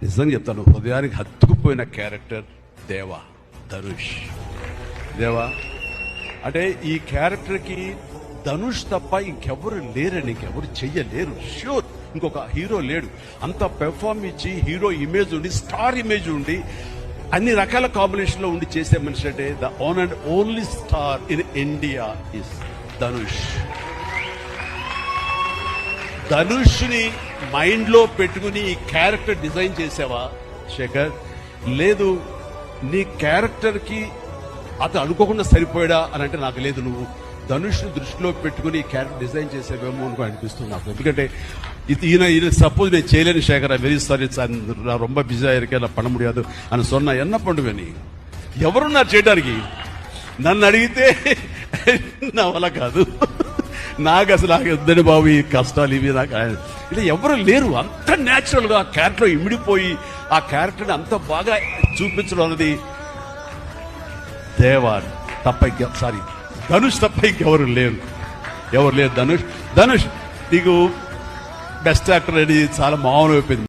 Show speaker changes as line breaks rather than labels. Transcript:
నిజంగా చెప్తాను, హృదయానికి హత్తుకుపోయిన క్యారెక్టర్ ధనుష్. దేవా అంటే ఈ క్యారెక్టర్కి ధనుష్ తప్ప ఇంకెవరు లేరని, ఇంకెవరు చెయ్యలేరు. ష్యూర్ ఇంకొక హీరో లేడు. అంత పెర్ఫార్మ్ ఇచ్చి హీరో ఇమేజ్ ఉండి, స్టార్ ఇమేజ్ ఉండి, అన్ని రకాల కాంబినేషన్ లో ఉండి చేసే మనిషి అంటే the own and only star in India is Dhanush. Dhanush ని మైండ్ లో పెట్టుకుని ఈ క్యారెక్టర్ డిజైన్ చేసావా శేఖర్? లేదు, నీ క్యారెక్టర్ కి అతను అనుకోకుండా సరిపోయాడా అని అంటే నాకు లేదు. నువ్వు ధనుష్ దృష్టిలో పెట్టుకుని ఈ క్యారెక్టర్ డిజైన్ చేసేవేమో అనుకో అనిపిస్తుంది నాకు. ఎందుకంటే ఈయన సపోజ్ నేను చేయలేను శేఖర్, వెరీ సారీ, నా రొంబ బిజీ ఆயிருకే, నా పణ ముడియాదు అని సొన్న ఎన్న పండుగని ఎవరున్నారు చేయడానికి? నన్ను అడిగితే నా వల్ల కాదు, నాకు అసలు నాకు వద్దని బాబు ఈ కష్టాలు ఇవి, నాకు ఇలా ఎవరు లేరు. అంత న్యాచురల్ గా ఆ క్యారెక్టర్ ఇమిడిపోయి ఆ క్యారెక్టర్ని అంత బాగా చూపించడం అనేది ధనుష్ తప్ప ఇంకెవరు లేరు. ధనుష్ నీకు బెస్ట్ యాక్టర్ అని చాలా మామూలు అయిపోయింది.